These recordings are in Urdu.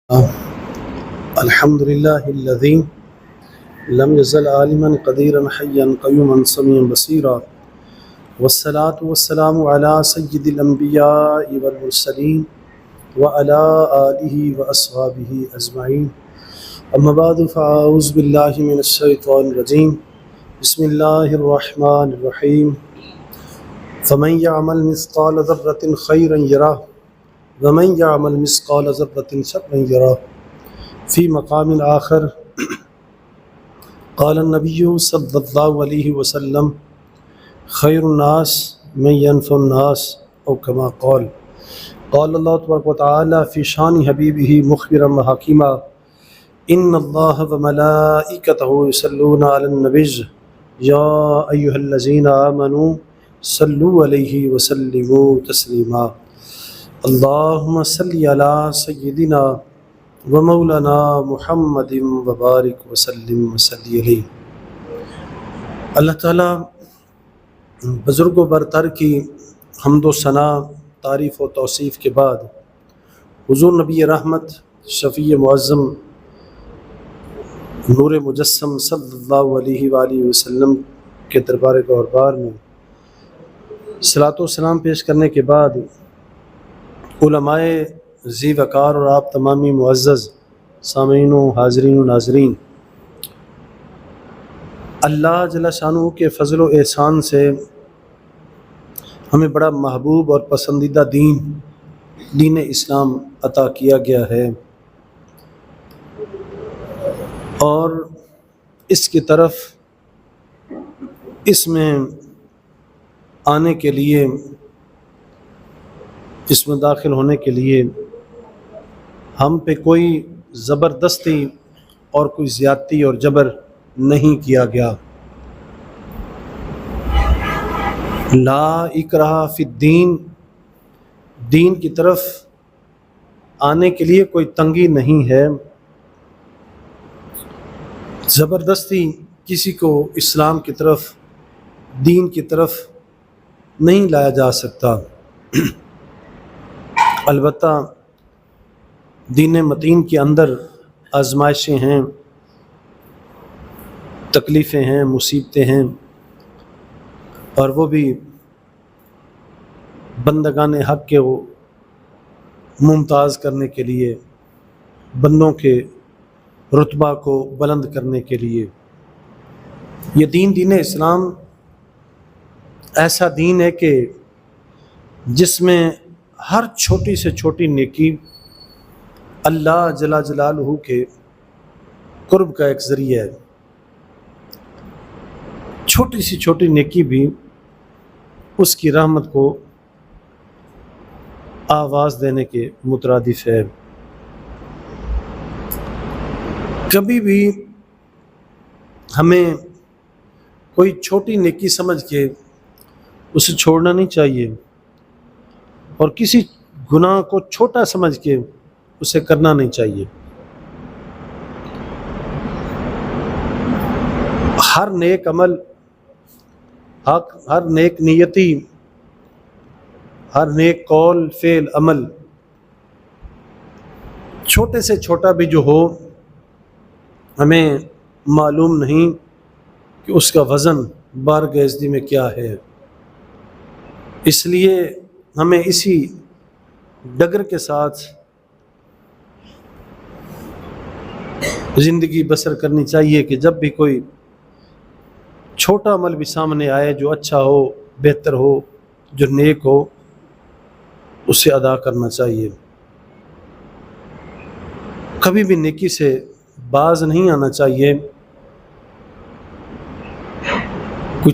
الحمد لله الذي لم يزل عالما قديرا حيا قيوما سميعا بصيرا والصلاة والسلام على سيد الأنبياء والمرسلين وعلى آله وأصحابه أجمعين أما بعد فأعوذ بالله من الشيطان الرجيم بسم الله الرحمن الرحيم فمن يعمل مثقال ذرة خيرا يره ومن يعمل مثقال ذرة شرا يره في مقام آخر قال النبي صلى الله عليه وسلم خير الناس من ينفع الناس أو كما قال الله تبارك وتعالى في شان حبيبه مخبرا وحكيما إن الله وملائكته يصلون على النبي يا أيها الذين آمنوا صلوا عليه وسلموا تسليما اللهم صل على سيدنا ومولانا محمد وبارک وسلم وصلی علیہ۔ اللہ تعالیٰ بزرگ و برتر کی حمد و ثنا، تعریف و توصیف کے بعد حضور نبی رحمت شفیع معظم نور مجسم صلی اللہ علیہ وآلہ وسلم کے دربار گہربار میں صلاۃ و سلام پیش کرنے کے بعد علماء ذی وقار اور آپ تمامی معزز سامعین و حاضرین و ناظرین، اللہ جل شانہ کے فضل و احسان سے ہمیں بڑا محبوب اور پسندیدہ دین اسلام عطا کیا گیا ہے، اور اس کی طرف اس میں آنے کے لیے، اس میں داخل ہونے کے لیے ہم پہ کوئی زبردستی اور کوئی زیادتی اور جبر نہیں کیا گیا۔ لا اکراہ فی الدین، دین کی طرف آنے کے لیے کوئی تنگی نہیں ہے، زبردستی کسی کو اسلام کی طرف، دین کی طرف نہیں لایا جا سکتا۔ البتہ دین متین کے اندر آزمائشیں ہیں، تکلیفیں ہیں، مصیبتیں ہیں، اور وہ بھی بندگان حق کے ممتاز کرنے کے لیے، بندوں کے رتبہ کو بلند کرنے کے لیے۔ یہ دین اسلام ایسا دین ہے کہ جس میں ہر چھوٹی سے چھوٹی نیکی اللہ جل جلالہ کے قرب کا ایک ذریعہ ہے۔ چھوٹی سی چھوٹی نیکی بھی اس کی رحمت کو آواز دینے کے مترادف ہے۔ کبھی بھی ہمیں کوئی چھوٹی نیکی سمجھ کے اسے چھوڑنا نہیں چاہیے، اور کسی گناہ کو چھوٹا سمجھ کے اسے کرنا نہیں چاہیے۔ ہر نیک عمل، ہر نیک نیتی، ہر نیک قول، فعل، عمل، چھوٹے سے چھوٹا بھی جو ہو، ہمیں معلوم نہیں کہ اس کا وزن بارگاہ عزت میں کیا ہے۔ اس لیے ہمیں اسی ڈگر کے ساتھ زندگی بسر کرنی چاہیے کہ جب بھی کوئی چھوٹا عمل بھی سامنے آئے جو اچھا ہو، بہتر ہو، جو نیک ہو، اسے ادا کرنا چاہیے۔ کبھی بھی نیکی سے باز نہیں آنا چاہیے،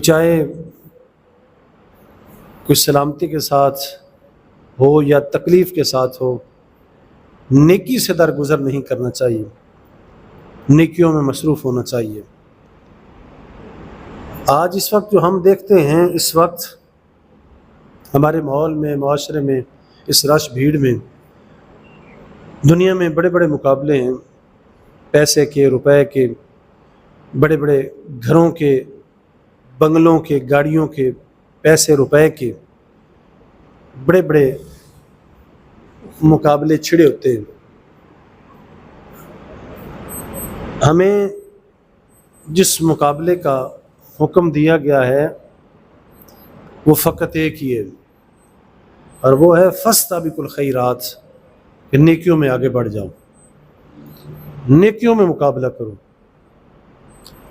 چاہے کوئی سلامتی کے ساتھ ہو یا تکلیف کے ساتھ ہو، نیکی سے درگزر نہیں کرنا چاہیے، نیکیوں میں مصروف ہونا چاہیے۔ آج اس وقت جو ہم دیکھتے ہیں، اس وقت ہمارے ماحول میں، معاشرے میں، اس رش بھیڑ میں، دنیا میں بڑے بڑے مقابلے ہیں، پیسے کے، روپے کے، بڑے بڑے گھروں کے، بنگلوں کے، گاڑیوں کے، پیسے روپے کے بڑے بڑے مقابلے چھڑے ہوتے ہیں۔ ہمیں جس مقابلے کا حکم دیا گیا ہے وہ فقط ایک ہی ہے، اور وہ ہے فاستبقوا الخیرات، کہ نیکیوں میں آگے بڑھ جاؤ، نیکیوں میں مقابلہ کرو،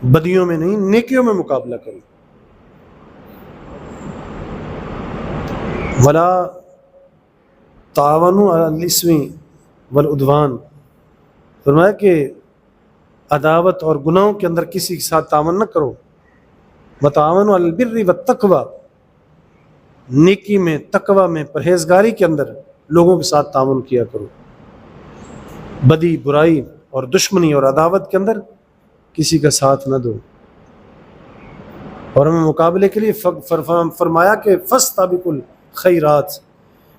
بدیوں میں نہیں، نیکیوں میں مقابلہ کرو۔ ولا تعاونوا علی الاسم والعدوان، فرمایا کہ عداوت اور گناہوں کے اندر کسی کے ساتھ تعاون نہ کرو۔ وتعاونوا علی البر والتقوی، نیکی میں، تقوی میں، پرہیزگاری کے اندر لوگوں کے ساتھ تعاون کیا کرو۔ بدی، برائی اور دشمنی اور عداوت کے اندر کسی کا ساتھ نہ دو۔ اور ہمیں مقابلے کے لیے فرمایا کہ فاستبقوا الخیرات،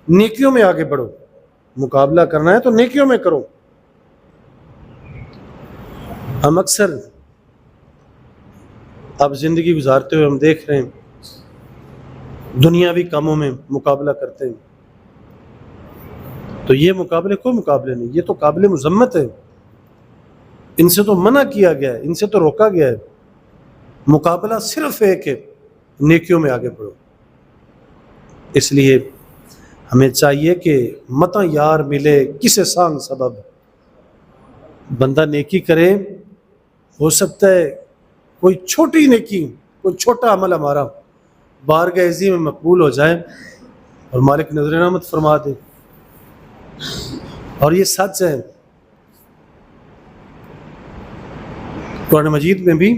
نیکیوں میں آگے بڑھو، مقابلہ کرنا ہے تو نیکیوں میں کرو۔ ہم اکثر اب زندگی گزارتے ہوئے ہم دیکھ رہے ہیں دنیاوی کاموں میں مقابلہ کرتے ہیں، تو یہ مقابلے کوئی مقابلے نہیں، یہ تو قابل مذمت ہے، ان سے تو منع کیا گیا ہے، ان سے تو روکا گیا ہے۔ مقابلہ صرف ایک ہے، نیکیوں میں آگے بڑھو۔ اس لیے ہمیں چاہیے کہ متا یار ملے کسے سانگ سبب، بندہ نیکی کرے، ہو سکتا ہے کوئی چھوٹی نیکی، کوئی چھوٹا عمل ہمارا بارگاہ عزیز میں مقبول ہو جائے اور مالک نظر رحمت فرما دے۔ اور یہ سچ ہے، قرآن مجید میں بھی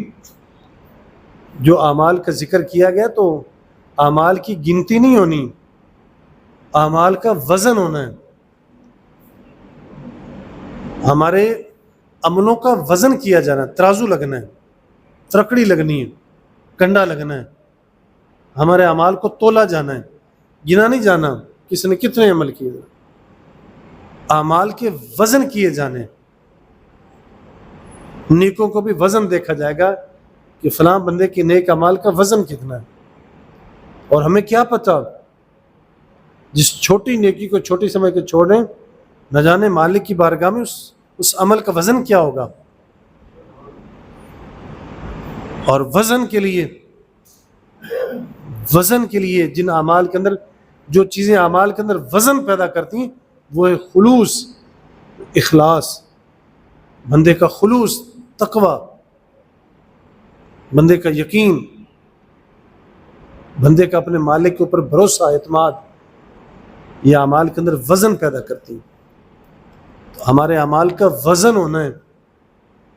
جو اعمال کا ذکر کیا گیا تو اعمال کی گنتی نہیں ہونی، اعمال کا وزن ہونا ہے۔ ہمارے عملوں کا وزن کیا جانا ہے، ترازو لگنا ہے، ترکڑی لگنی ہے، کنڈا لگنا ہے، ہمارے اعمال کو تولا جانا ہے، گنا نہیں جانا کس نے کتنے عمل کیے، اعمال کے وزن کیے جانے۔ نیکوں کو بھی وزن دیکھا جائے گا کہ فلاں بندے کے نیک اعمال کا وزن کتنا ہے۔ اور ہمیں کیا پتہ، جس چھوٹی نیکی کو چھوٹی سمجھ کے چھوڑیں، نہ جانے مالک کی بارگاہ میں اس عمل کا وزن کیا ہوگا۔ اور وزن کے لیے جن اعمال کے اندر، جو چیزیں اعمال کے اندر وزن پیدا کرتی ہیں، وہ ہے خلوص، اخلاص، بندے کا خلوص، تقوی، بندے کا یقین، بندے کا اپنے مالک کے اوپر بھروسہ، اعتماد، یہ اعمال کے اندر وزن پیدا کرتی ہیں۔ تو ہمارے اعمال کا وزن ہونا ہے،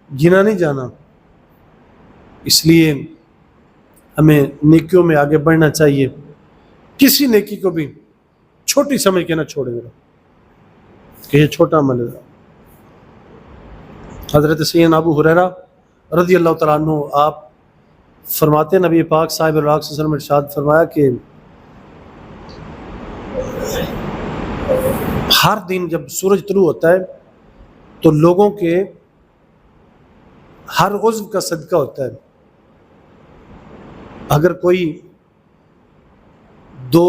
گنا نہیں جانا۔ اس لیے ہمیں نیکیوں میں آگے بڑھنا چاہیے، کسی نیکی کو بھی چھوٹی سمجھ کے نہ چھوڑے گا کہ یہ چھوٹا عمل ہے۔ حضرت سیدنا ابو ہریرہ رضی اللہ تعالیٰ عنہ آپ فرماتے ہیں، نبی پاک صاحب الراق صلی اللہ علیہ وسلم ارشاد فرمایا کہ ہر دن جب سورج طلوع ہوتا ہے تو لوگوں کے ہر عضو کا صدقہ ہوتا ہے۔ اگر کوئی دو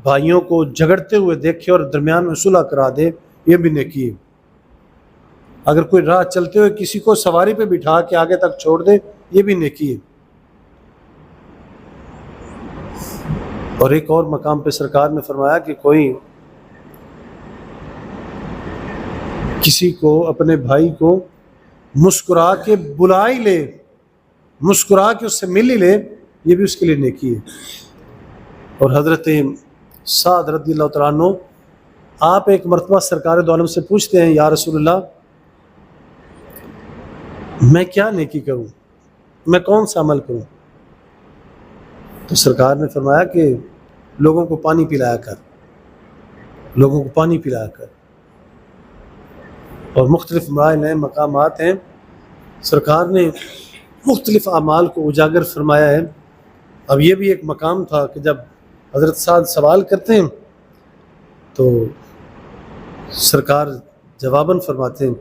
بھائیوں کو جھگڑتے ہوئے دیکھے اور درمیان میں صلح کرا دے، یہ بھی نیکی ہے۔ اگر کوئی راہ چلتے ہوئے کسی کو سواری پہ بٹھا کے آگے تک چھوڑ دے، یہ بھی نیکی ہے۔ اور ایک اور مقام پہ سرکار نے فرمایا کہ کوئی کسی کو، اپنے بھائی کو مسکرا کے بلا ہی لے، مسکرا کے اس سے مل ہی لے، یہ بھی اس کے لیے نیکی ہے۔ اور حضرت سعد رضی اللہ تعالیٰ عنہ آپ ایک مرتبہ سرکار دو عالم سے پوچھتے ہیں، یا رسول اللہ میں کیا نیکی کروں، میں کون سا عمل کروں؟ تو سرکار نے فرمایا کہ لوگوں کو پانی پلایا کر، لوگوں کو پانی پلایا کر۔ اور مختلف مراحل ہیں، مقامات ہیں، سرکار نے مختلف اعمال کو اجاگر فرمایا ہے۔ اب یہ بھی ایک مقام تھا کہ جب حضرت سعد سوال کرتے ہیں تو سرکار جواباً فرماتے ہیں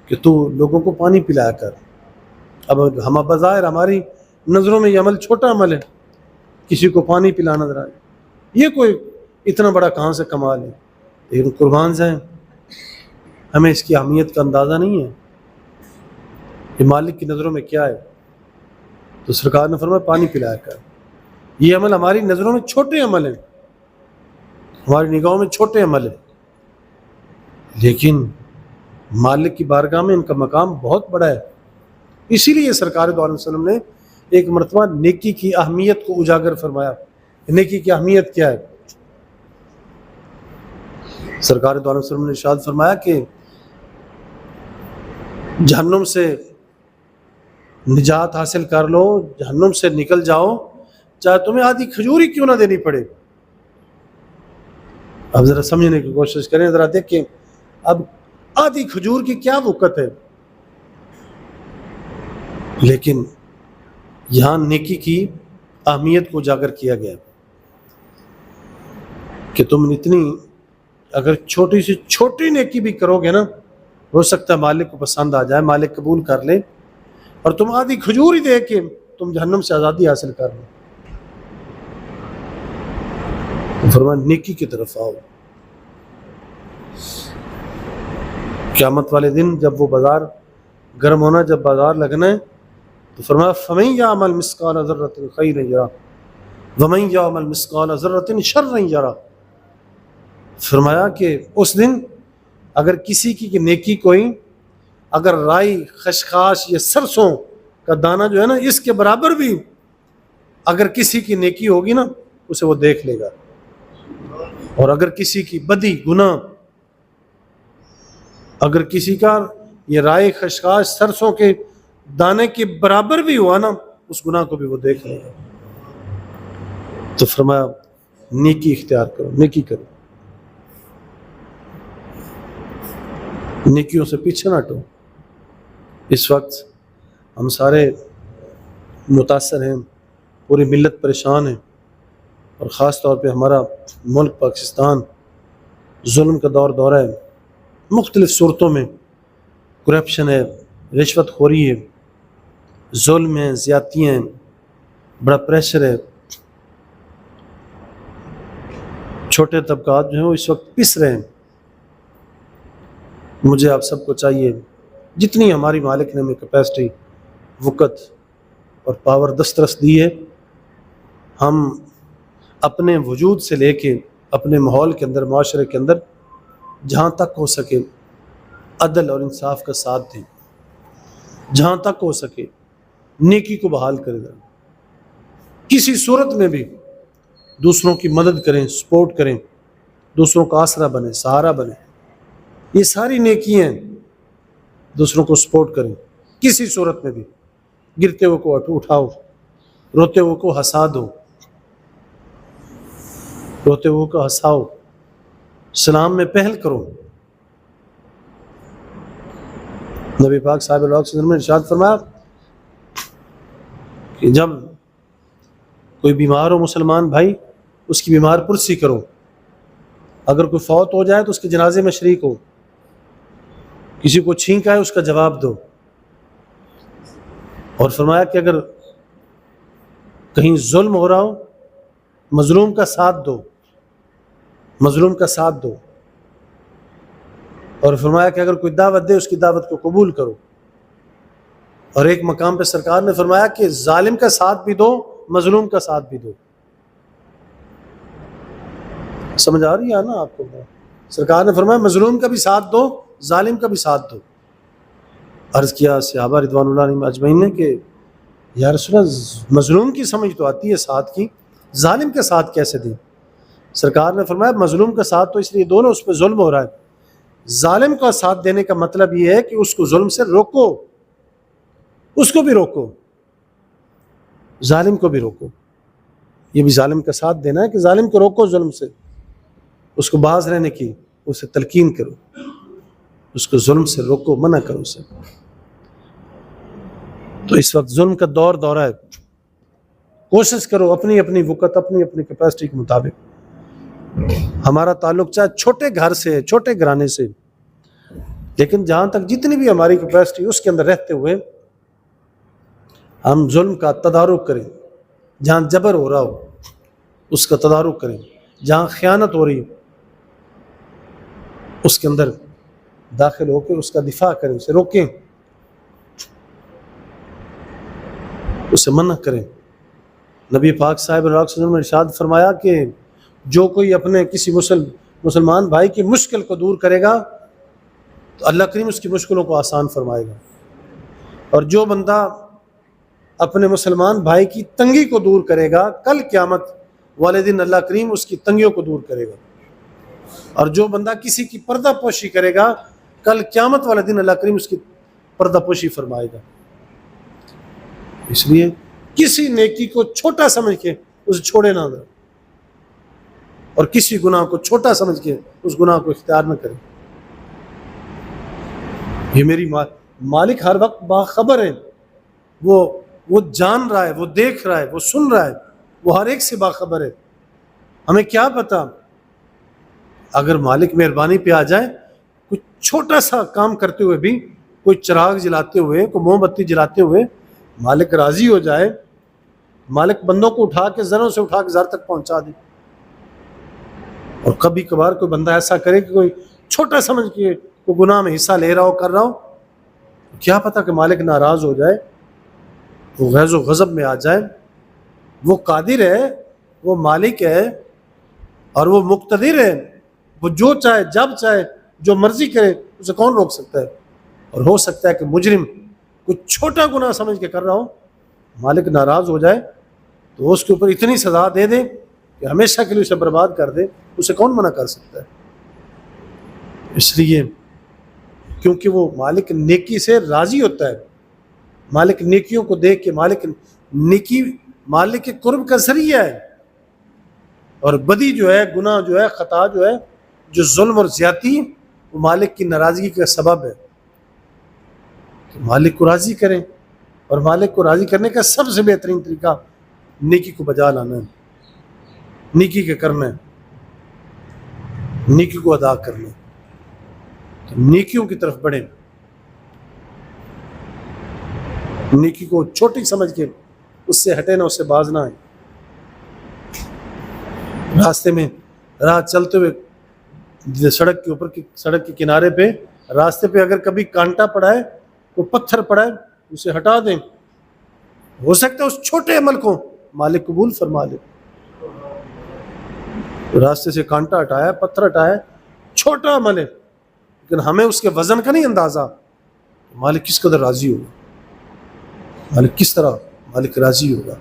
کہ تو لوگوں کو پانی پلایا کر۔ اب ہم بظاہر ہماری نظروں میں یہ عمل چھوٹا عمل ہے، کسی کو پانی پلانا ذرا، یہ کوئی اتنا بڑا کہاں سے کمال ہے، لیکن قربان جائیں ہمیں اس کی اہمیت کا اندازہ نہیں ہے۔ یہ مالک کی نظروں میں کیا ہے؟ تو سرکار نے فرمایا پانی پلایا کر۔ یہ عمل ہماری نظروں میں چھوٹے عمل ہیں، ہماری نگاہوں میں چھوٹے عمل ہیں، لیکن مالک کی بارگاہ میں ان کا مقام بہت بڑا ہے۔ اسی لیے سرکار دو علیہ وسلم نے ایک مرتبہ نیکی کی اہمیت کو اجاگر فرمایا۔ نیکی کی اہمیت کیا ہے؟ سرکار دو علیہ وسلم نے ارشاد فرمایا کہ جہنم سے نجات حاصل کر لو، جہنم سے نکل جاؤ، چاہے تمہیں آدھی کھجور ہی کیوں نہ دینی پڑے۔ اب ذرا سمجھنے کی کوشش کریں، ذرا دیکھیں اب آدھی کھجور کی کیا وقت ہے، لیکن یہاں نیکی کی اہمیت کو اجاگر کیا گیا کہ تم اتنی اگر چھوٹی سی چھوٹی نیکی بھی کرو گے نا، ہو سکتا ہے مالک کو پسند آ جائے، مالک قبول کر لے، اور تم آدھی کھجور ہی دے کے تم جہنم سے آزادی حاصل کر لو۔ فرمایا نیکی کی طرف آؤ۔ قیامت والے دن جب وہ بازار گرم ہونا، جب بازار لگنا ہے، تو فرمایا فَمَن يَعْمَلْ مِثْقَالَ ذَرَّةٍ خَيْرًا يَرَهُ وَمَن يَعْمَلْ مِثْقَالَ ذَرَّةٍ شَرًّا يَرَهُ۔ فرمایا کہ اس دن اگر کسی کی نیکی کوئی اگر رائی، خشخاش یا سرسوں کا دانہ جو ہے نا اس کے برابر بھی اگر کسی کی نیکی ہوگی نا، اسے وہ دیکھ لے گا، اور اگر کسی کی بدی گناہ اگر کسی کا یہ رائے خشخاش سرسوں کے دانے کے برابر بھی ہوا نا، اس گناہ کو بھی وہ دیکھ لے گا۔ تو فرمایا نیکی اختیار کرو، نیکی کرو، نیکیوں سے پیچھے نہ ہٹو۔ اس وقت ہم سارے متاثر ہیں، پوری ملت پریشان ہے، اور خاص طور پہ ہمارا ملک پاکستان ظلم کا دور ہے، مختلف صورتوں میں کرپشن ہے، رشوت خوری ہے، ظلم ہے، زیادتیاں ہیں، بڑا پریشر ہے۔ چھوٹے طبقات جو ہیں وہ اس وقت پس رہے ہیں۔ مجھے آپ سب کو چاہیے جتنی ہماری مالک نے ہمیں کیپیسٹی، وقت اور پاور دسترس دی ہے، ہم اپنے وجود سے لے کے اپنے ماحول کے اندر، معاشرے کے اندر جہاں تک ہو سکے عدل اور انصاف کا ساتھ دیں، جہاں تک ہو سکے نیکی کو بحال کر دیں، کسی صورت میں بھی دوسروں کی مدد کریں، سپورٹ کریں، دوسروں کا آسرا بنیں، سہارا بنیں۔ یہ ساری نیکی ہیں، دوسروں کو سپورٹ کریں، کسی صورت میں بھی گرتے ہوئے کو اٹھاؤ، روتے ہوئے کو ہنسا دو، روتے ہوئے کو ہنساؤ، سلام میں پہل کرو۔ نبی پاک صاحب اللہ علیہ وسلم نے ارشاد فرمایا کہ جب کوئی بیمار ہو مسلمان بھائی، اس کی بیمار پرسی کرو، اگر کوئی فوت ہو جائے تو اس کے جنازے میں شریک ہو، کسی کو چھینک آئے اس کا جواب دو، اور فرمایا کہ اگر کہیں ظلم ہو رہا ہو مظلوم کا ساتھ دو، مظلوم کا ساتھ دو، اور فرمایا کہ اگر کوئی دعوت دے اس کی دعوت کو قبول کرو۔ اور ایک مقام پہ سرکار نے فرمایا کہ ظالم کا ساتھ بھی دو، مظلوم کا ساتھ بھی دو۔ سمجھ آ رہی ہے نا آپ کو؟ سرکار نے فرمایا مظلوم کا بھی ساتھ دو، ظالم کا بھی ساتھ دو۔ عرض کیا صحابہ رضوان اللہ علیہم اجمعین نے کہ یا رسول اللہ مظلوم کی سمجھ تو آتی ہے ساتھ کی، ظالم کا ساتھ کیسے دیں؟ سرکار نے فرمایا مظلوم کا ساتھ تو اس لیے دونوں، اس پہ ظلم ہو رہا ہے، ظالم کا ساتھ دینے کا مطلب یہ ہے کہ اس کو ظلم سے روکو، اس کو بھی روکو، ظالم کو بھی روکو۔ یہ بھی ظالم کا ساتھ دینا ہے کہ ظالم کو روکو ظلم سے، اس کو باز رہنے کی اسے تلقین کرو، اس کو ظلم سے روکو، منع کرو اسے۔ تو اس وقت ظلم کا دور ہے، کوشش کرو اپنی اپنی وقت، اپنی اپنی کیپیسٹی کے مطابق۔ ہمارا تعلق چاہے چھوٹے گھر سے ہے، چھوٹے گھرانے سے، لیکن جہاں تک جتنی بھی ہماری کیپیسٹی اس کے اندر رہتے ہوئے ہم ظلم کا تدارک کریں، جہاں جبر ہو رہا ہو اس کا تدارک کریں، جہاں خیانت ہو رہی ہو اس کے اندر داخل ہو کے اس کا دفاع کریں، اسے روکیں۔ اسے منع کریں۔ نبی پاک صاحب علیہ وسلم نے ارشاد فرمایا کہ جو کوئی اپنے کسی مسلمان بھائی کی مشکل کو دور کرے گا تو اللہ کریم اس کی مشکلوں کو آسان فرمائے گا، اور جو بندہ اپنے مسلمان بھائی کی تنگی کو دور کرے گا کل قیامت والے دن اللہ کریم اس کی تنگیوں کو دور کرے گا، اور جو بندہ کسی کی پردہ پوشی کرے گا کل قیامت والے دن اللہ کریم اس کی پردہ پوشی فرمائے گا۔ اس لیے کسی نیکی کو چھوٹا سمجھ کے اسے چھوڑے نہ دیں، اور کسی گناہ کو چھوٹا سمجھ کے اس گناہ کو اختیار نہ کریں۔ یہ میری مالک ہر وقت باخبر ہے، وہ جان رہا ہے، وہ دیکھ رہا ہے، وہ سن رہا ہے، وہ ہر ایک سے باخبر ہے۔ ہمیں کیا پتا، اگر مالک مہربانی پہ آ جائے، کچھ چھوٹا سا کام کرتے ہوئے بھی، کوئی چراغ جلاتے ہوئے، کوئی موم بتی جلاتے ہوئے مالک راضی ہو جائے، مالک بندوں کو اٹھا کے زروں سے اٹھا کے زر تک پہنچا دے۔ اور کبھی کبھار کوئی بندہ ایسا کرے کہ کوئی چھوٹا سمجھ کے کوئی گناہ میں حصہ لے رہا ہو، کر رہا ہو، کیا پتا کہ مالک ناراض ہو جائے، وہ غیظ و غضب میں آ جائے۔ وہ قادر ہے، وہ مالک ہے، اور وہ مقتدر ہے، وہ جو چاہے جب چاہے جو مرضی کرے، اسے کون روک سکتا ہے؟ اور ہو سکتا ہے کہ مجرم کچھ چھوٹا گناہ سمجھ کے کر رہا ہو، مالک ناراض ہو جائے تو اس کے اوپر اتنی سزا دے دے کہ ہمیشہ کے لیے اسے برباد کر دے، اسے کون منع کر سکتا ہے؟ اس لیے کیونکہ وہ مالک نیکی سے راضی ہوتا ہے، مالک نیکیوں کو دیکھ کے، نیکی مالک کے قرب کا ذریعہ ہے، اور بدی جو ہے، گناہ جو ہے، خطا جو ہے، جو ظلم اور زیادتی، وہ مالک کی ناراضگی کا سبب ہے۔ کہ مالک کو راضی کریں، اور مالک کو راضی کرنے کا سب سے بہترین طریقہ نیکی کو بجا لانا ہے، نیکی کے کرنا ہے، نیکی کو ادا کرنا ہے۔ تو نیکیوں کی طرف بڑھیں، نیکی کو چھوٹی سمجھ کے اس سے ہٹے نہ، اس سے باز نہ آئے۔ راستے میں راہ چلتے ہوئے سڑک کے اوپر سڑک کے کنارے پہ، راستے پہ اگر کبھی کانٹا پڑا ہے، کوئی پتھر پڑا ہے، اسے ہٹا دیں۔ ہو سکتا ہے اس چھوٹے عمل کو مالک قبول فرما لے۔ راستے سے کانٹا ہٹایا، پتھر ہٹایا، چھوٹا عمل ہے، لیکن ہمیں اس کے وزن کا نہیں اندازہ، مالک کس قدر راضی ہوگا، مالک کس طرح مالک راضی ہوگا۔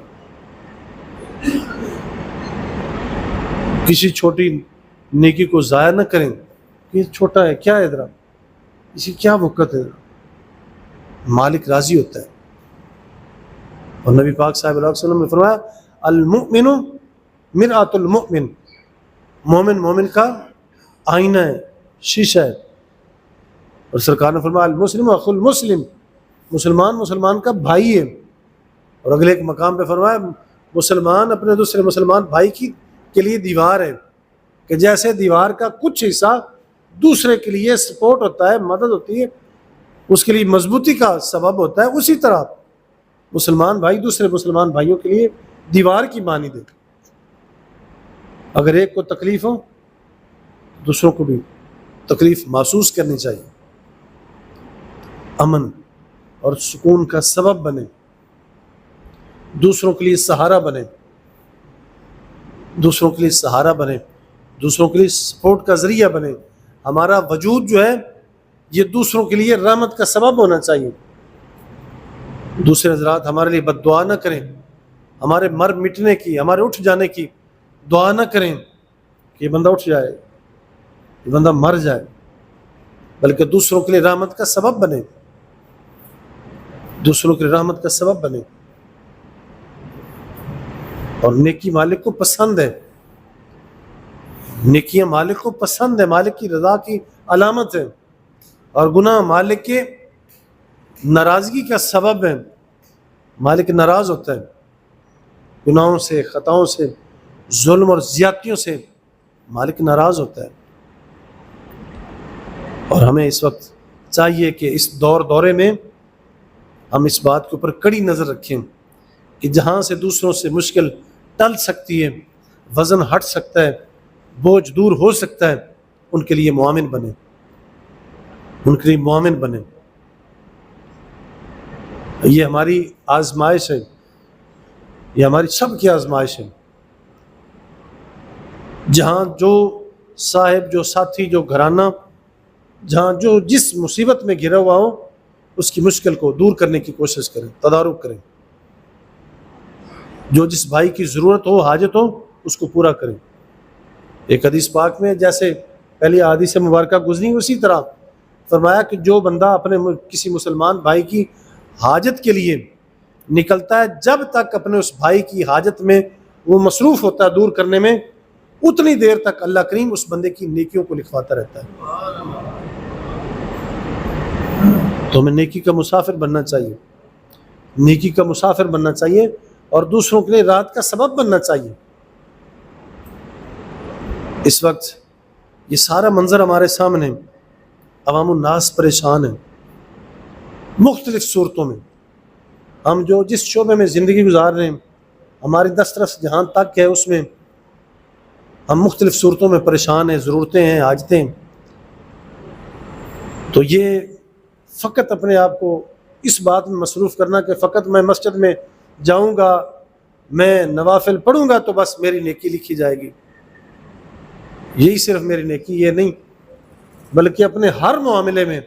کسی چھوٹی نیکی کو ضائع نہ کریں، یہ چھوٹا ہے، کیا ہے ذرا، اسی کیا وقت ہے، مالک راضی ہوتا ہے۔ اور نبی پاک صاحب علیہ وسلم نے فرمایا المؤمن مرآۃ المؤمن، مومن کا آئینہ ہے، شیشہ ہے۔ اور سرکار نے فرمایا المسلم اخو المسلم، مسلمان کا بھائی ہے۔ اور اگلے ایک مقام پہ فرمایا مسلمان اپنے دوسرے مسلمان بھائی کے لیے دیوار ہے، کہ جیسے دیوار کا کچھ حصہ دوسرے کے لیے سپورٹ ہوتا ہے، مدد ہوتی ہے، اس کے لیے مضبوطی کا سبب ہوتا ہے، اسی طرح مسلمان بھائی دوسرے مسلمان بھائیوں کے لیے دیوار کی مانند ہے۔ اگر ایک کو تکلیف ہو، دوسروں کو بھی تکلیف محسوس کرنی چاہیے، امن اور سکون کا سبب بنے، دوسروں کے لیے سہارا بنے، دوسروں کے لیے سہارا بنے، دوسروں کے لیے سپورٹ کا ذریعہ بنے۔ ہمارا وجود جو ہے یہ دوسروں کے لیے رحمت کا سبب ہونا چاہیے۔ دوسرے حضرات ہمارے لیے بد دعا نہ کریں، ہمارے مر مٹنے کی، ہمارے اٹھ جانے کی دعا نہ کریں کہ یہ بندہ اٹھ جائے، یہ بندہ مر جائے، بلکہ دوسروں کے لیے رحمت کا سبب بنے، دوسروں کے لیے رحمت کا سبب بنے۔ اور نیکی مالک کو پسند ہے، نیکیاں مالک کو پسند ہے، مالک کی رضا کی علامت ہے، اور گناہ مالک کے ناراضگی کا سبب ہے۔ مالک ناراض ہوتا ہے گناہوں سے، خطاؤں سے، ظلم اور زیادتیوں سے، مالک ناراض ہوتا ہے۔ اور ہمیں اس وقت چاہیے کہ اس دورے میں ہم اس بات کے اوپر کڑی نظر رکھیں کہ جہاں سے دوسروں سے مشکل ٹل سکتی ہے، وزن ہٹ سکتا ہے، بوجھ دور ہو سکتا ہے، ان کے لیے معاون بنے، ان کے لیے معاون بنے۔ یہ ہماری آزمائش ہے، یہ ہماری سب کی آزمائش ہے. جہاں جو صاحب، جو ساتھی، جو گھرانہ، جہاں جو جس مصیبت میں گھرا ہوا ہو اس کی مشکل کو دور کرنے کی کوشش کریں، تدارک کریں. جو جس بھائی کی ضرورت ہو، حاجت ہو، اس کو پورا کریں. ایک حدیث پاک میں جیسے پہلی حدیث مبارکہ گزری، اسی طرح فرمایا کہ جو بندہ اپنے کسی مسلمان بھائی کی حاجت کے لیے نکلتا ہے، جب تک اپنے اس بھائی کی حاجت میں وہ مصروف ہوتا ہے دور کرنے میں، اتنی دیر تک اللہ کریم اس بندے کی نیکیوں کو لکھواتا رہتا ہے. تو ہمیں نیکی کا مسافر بننا چاہیے، نیکی کا مسافر بننا چاہیے اور دوسروں کے لیے راحت کا سبب بننا چاہیے. اس وقت یہ سارا منظر ہمارے سامنے، عوام الناس پریشان ہیں مختلف صورتوں میں. ہم جو جس شعبے میں زندگی گزار رہے ہیں، ہماری دسترس جہاں تک ہے اس میں ہم مختلف صورتوں میں پریشان ہیں، ضرورتیں ہیں، حاجتیں. تو یہ فقط اپنے آپ کو اس بات میں مصروف کرنا کہ فقط میں مسجد میں جاؤں گا، میں نوافل پڑھوں گا تو بس میری نیکی لکھی جائے گی، یہی صرف میری نیکی، یہ نہیں، بلکہ اپنے ہر معاملے میں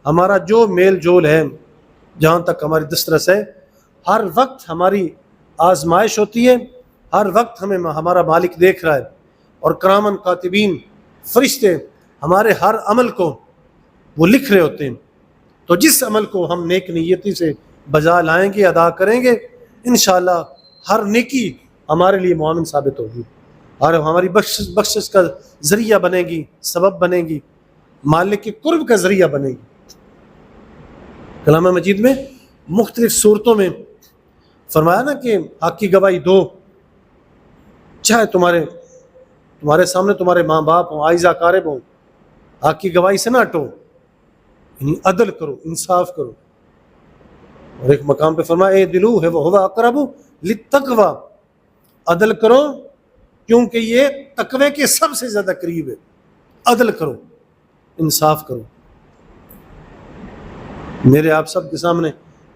ہمارا جو میل جول ہے، جہاں تک ہماری دسترس ہے، ہر وقت ہماری آزمائش ہوتی ہے، ہر وقت ہمیں ہمارا مالک دیکھ رہا ہے، اور کرامن کاتبین فرشتے ہمارے ہر عمل کو وہ لکھ رہے ہوتے ہیں. تو جس عمل کو ہم نیک نیتی سے بجا لائیں گے، ادا کریں گے، انشاءاللہ ہر نیکی ہمارے لیے معاون ثابت ہوگی اور ہماری بخشش کا ذریعہ بنے گی، سبب بنے گی، مالک کے قرب کا ذریعہ بنے گی. کلام مجید میں مختلف صورتوں میں فرمایا نا کہ حق کی گواہی دو، چاہے تمہارے سامنے تمہارے ماں باپ ہوں، آئزہ اقارب ہوں، حق کی گواہی سے نہ ہٹو، یعنی عدل کرو، انصاف کرو. اور ایک مقام پہ فرمایا اے دلو ہے وہ ہوا اقرب للتقوی، عدل کرو کیونکہ یہ تقوی کے سب سے زیادہ قریب ہے. عدل کرو، انصاف کرو. میرے آپ سب کے سامنے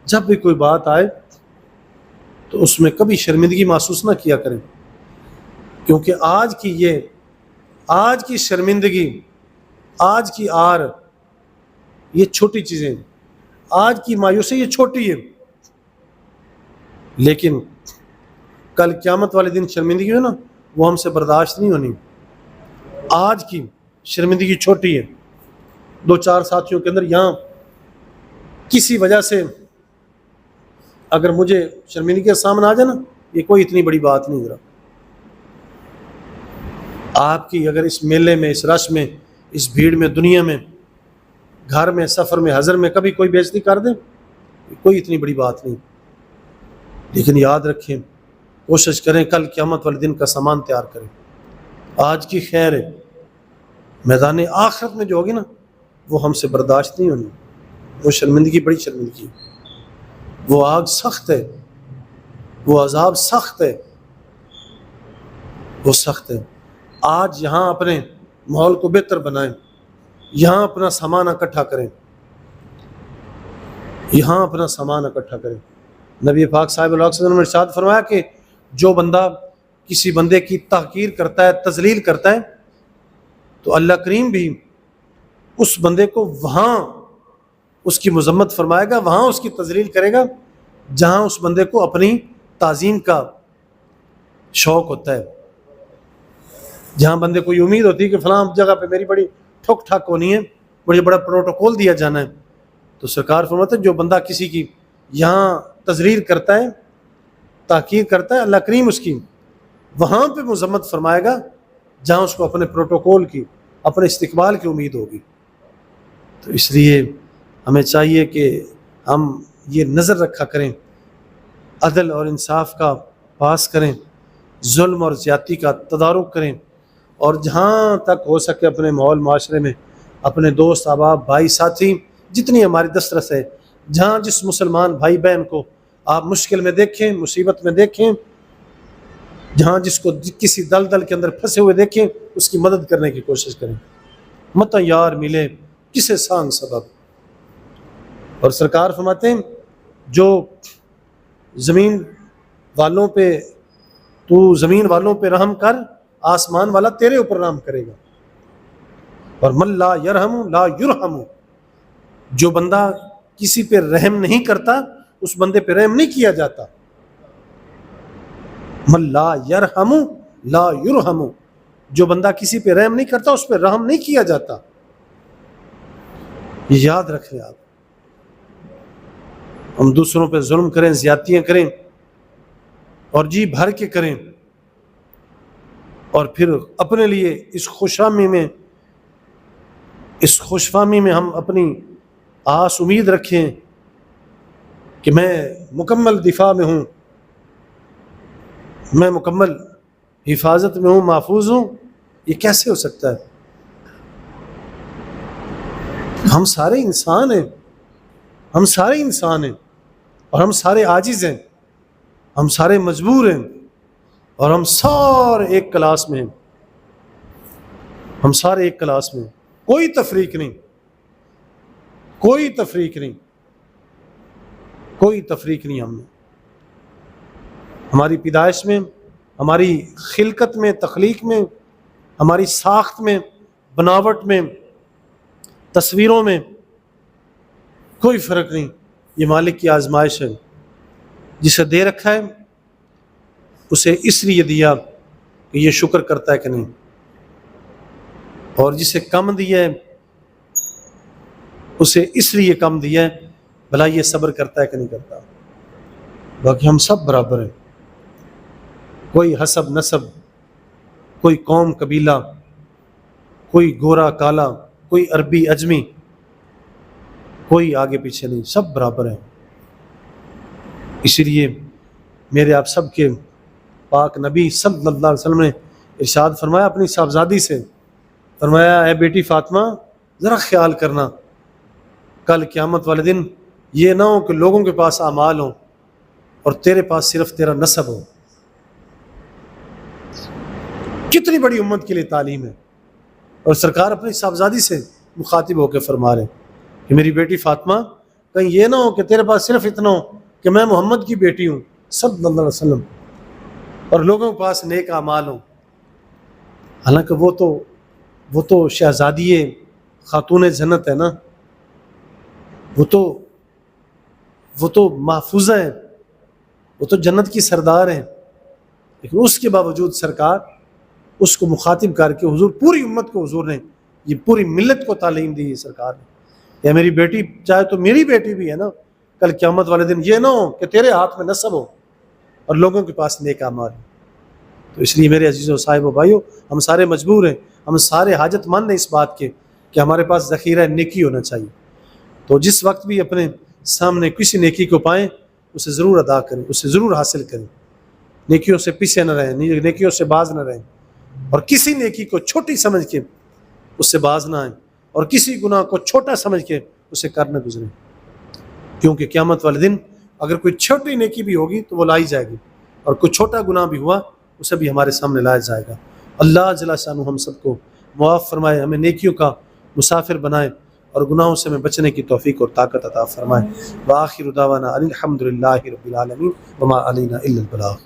جب بھی کوئی بات آئے تو اس میں کبھی شرمندگی محسوس نہ کیا کریں، کیونکہ آج کی شرمندگی، آج کی آر، یہ چھوٹی چیزیں ہیں. آج کی مایوسی یہ چھوٹی ہے، لیکن کل قیامت والے دن شرمندگی ہے نا، وہ ہم سے برداشت نہیں ہونی. آج کی شرمندگی چھوٹی ہے. 2-4 ساتھیوں کے اندر یہاں کسی وجہ سے اگر مجھے شرمندگی کا سامنا آ جائے نا، یہ کوئی اتنی بڑی بات نہیں. ذرا آپ کی اگر اس میلے میں، اس رش میں، اس بھیڑ میں، دنیا میں، گھر میں، سفر میں، حضر میں کبھی کوئی بے عزتی کر دیں، کوئی اتنی بڑی بات نہیں. لیکن یاد رکھیں، کوشش کریں کل قیامت والے دن کا سامان تیار کریں. آج کی خیر ہے، میدان آخرت میں جو ہوگی نا، وہ ہم سے برداشت نہیں ہونی. وہ شرمندگی بڑی شرمندگی، وہ آگ سخت ہے، وہ عذاب سخت ہے، وہ سخت ہے. آج یہاں اپنے ماحول کو بہتر بنائیں، یہاں اپنا سامان اکٹھا کریں، یہاں اپنا سامان اکٹھا کریں. نبی پاک صاحب اللہ علیہ وسلم نے ارشاد فرمایا کہ جو بندہ کسی بندے کی تحقیر کرتا ہے، تذلیل کرتا ہے، تو اللہ کریم بھی اس بندے کو وہاں اس کی مذمت فرمائے گا، وہاں اس کی تذلیل کرے گا جہاں اس بندے کو اپنی تعظیم کا شوق ہوتا ہے، جہاں بندے کو یہ امید ہوتی ہے کہ فلاں جگہ پہ میری بڑی ٹھوک ٹھاک ہونی ہے، مجھے بڑا پروٹوکول دیا جانا ہے. تو سرکار فرماتے ہیں جو بندہ کسی کی یہاں تذلیل کرتا ہے، تحقیر کرتا ہے، اللہ کریم اس کی وہاں پہ مذمت فرمائے گا جہاں اس کو اپنے پروٹوکول کی، اپنے استقبال کی امید ہوگی. تو اس لیے ہمیں چاہیے کہ ہم یہ نظر رکھا کریں، عدل اور انصاف کا پاس کریں، ظلم اور زیادتی کا تدارک کریں، اور جہاں تک ہو سکے اپنے ماحول معاشرے میں اپنے دوست احباب بھائی ساتھی جتنی ہماری دسترس ہے، جہاں جس مسلمان بھائی بہن کو آپ مشکل میں دیکھیں، مصیبت میں دیکھیں، جہاں جس کو کسی دلدل کے اندر پھنسے ہوئے دیکھیں، اس کی مدد کرنے کی کوشش کریں. مت یار ملے کسے سانگ سبب. اور سرکار فرماتے ہیں جو زمین والوں پہ، تو زمین والوں پہ رحم کر، آسمان والا تیرے اوپر رحم کرے گا۔ اور من لا یرحم لا یرحم، جو بندہ کسی پہ رحم نہیں کرتا اس بندے پہ رحم نہیں کیا جاتا۔ من لا یرحم لا یرحم، جو بندہ کسی پہ رحم نہیں کرتا اس پہ رحم نہیں کیا جاتا۔ یہ یاد رکھیں آپ، ہم دوسروں پہ ظلم کریں، زیادتیاں کریں اور جی بھر کے کریں، اور پھر اپنے لیے اس خوش فہمی میں ہم اپنی آس امید رکھیں کہ میں مکمل دفاع میں ہوں، میں مکمل حفاظت میں ہوں، محفوظ ہوں۔ یہ کیسے ہو سکتا ہے؟ ہم سارے انسان ہیں، ہم سارے انسان ہیں، اور ہم سارے عاجز ہیں، ہم سارے مجبور ہیں، اور ہم سارے ایک کلاس میں ہیں، ہم سارے ایک کلاس میں ہیں۔ کوئی تفریق نہیں، کوئی تفریق نہیں، کوئی تفریق نہیں۔ ہم نے ہماری پیدائش میں، ہماری خلقت میں، تخلیق میں، ہماری ساخت میں، بناوٹ میں، تصویروں میں کوئی فرق نہیں۔ یہ مالک کی آزمائش ہے، جسے دے رکھا ہے اسے اس لیے دیا کہ یہ شکر کرتا ہے کہ نہیں، اور جسے کم دیا ہے اسے اس لیے کم دیا ہے بھلا یہ صبر کرتا ہے کہ نہیں کرتا۔ باقی ہم سب برابر ہیں، کوئی حسب نسب، کوئی قوم قبیلہ، کوئی گورا کالا، کوئی عربی اجمی، کوئی آگے پیچھے نہیں، سب برابر ہیں۔ اسی لیے میرے آپ سب کے پاک نبی صلی اللہ علیہ وسلم نے ارشاد فرمایا اپنی صاحبزادی سے، فرمایا اے بیٹی فاطمہ ذرا خیال کرنا، کل قیامت والے دن یہ نہ ہو کہ لوگوں کے پاس اعمال ہوں اور تیرے پاس صرف تیرا نسب ہو۔ کتنی بڑی امت کے لیے تعلیم ہے، اور سرکار اپنی صاحبزادی سے مخاطب ہو کے فرما رہے ہیں کہ میری بیٹی فاطمہ کہیں یہ نہ ہو کہ تیرے پاس صرف اتنا ہو کہ میں محمد کی بیٹی ہوں صلی اللہ علیہ وسلم، اور لوگوں کے پاس نیک اعمال ہوں۔ حالانکہ وہ تو شہزادی خاتون جنت ہے نا، وہ تو محفوظہ ہیں، وہ تو جنت کی سردار ہیں، لیکن اس کے باوجود سرکار اس کو مخاطب کر کے حضور پوری امت کو، حضور نے یہ پوری ملت کو تعلیم دی ہے سرکار نے، یا میری بیٹی چاہے تو میری بیٹی بھی ہے نا، کل قیامت والے دن یہ نہ ہو کہ تیرے ہاتھ میں نسب ہو اور لوگوں کے پاس نیک اعمال ہو۔ تو اس لیے میرے عزیزوں صاحب و بھائیوں، ہم سارے مجبور ہیں، ہم سارے حاجت مند ہیں اس بات کے کہ ہمارے پاس ذخیرہ نیکی ہونا چاہیے۔ تو جس وقت بھی اپنے سامنے کسی نیکی کو پائیں اسے ضرور ادا کریں، اسے ضرور حاصل کریں، نیکیوں سے پیچھے نہ رہیں، نیکیوں سے باز نہ رہیں، اور کسی نیکی کو چھوٹی سمجھ کے اس سے باز نہ آئیں، اور کسی گناہ کو چھوٹا سمجھ کے اسے کر نہ گزریں، کیونکہ قیامت والے دن اگر کوئی چھوٹی نیکی بھی ہوگی تو وہ لائی جائے گی، اور کوئی چھوٹا گناہ بھی ہوا اسے بھی ہمارے سامنے لایا جائے گا۔ اللہ جل شانہ ہم سب کو معاف فرمائے، ہمیں نیکیوں کا مسافر بنائے، اور گناہوں سے ہمیں بچنے کی توفیق اور طاقت عطا فرمائے۔ وآخر دعوانا ان الحمد للہ رب العالمین وما علینا الا البلاغ۔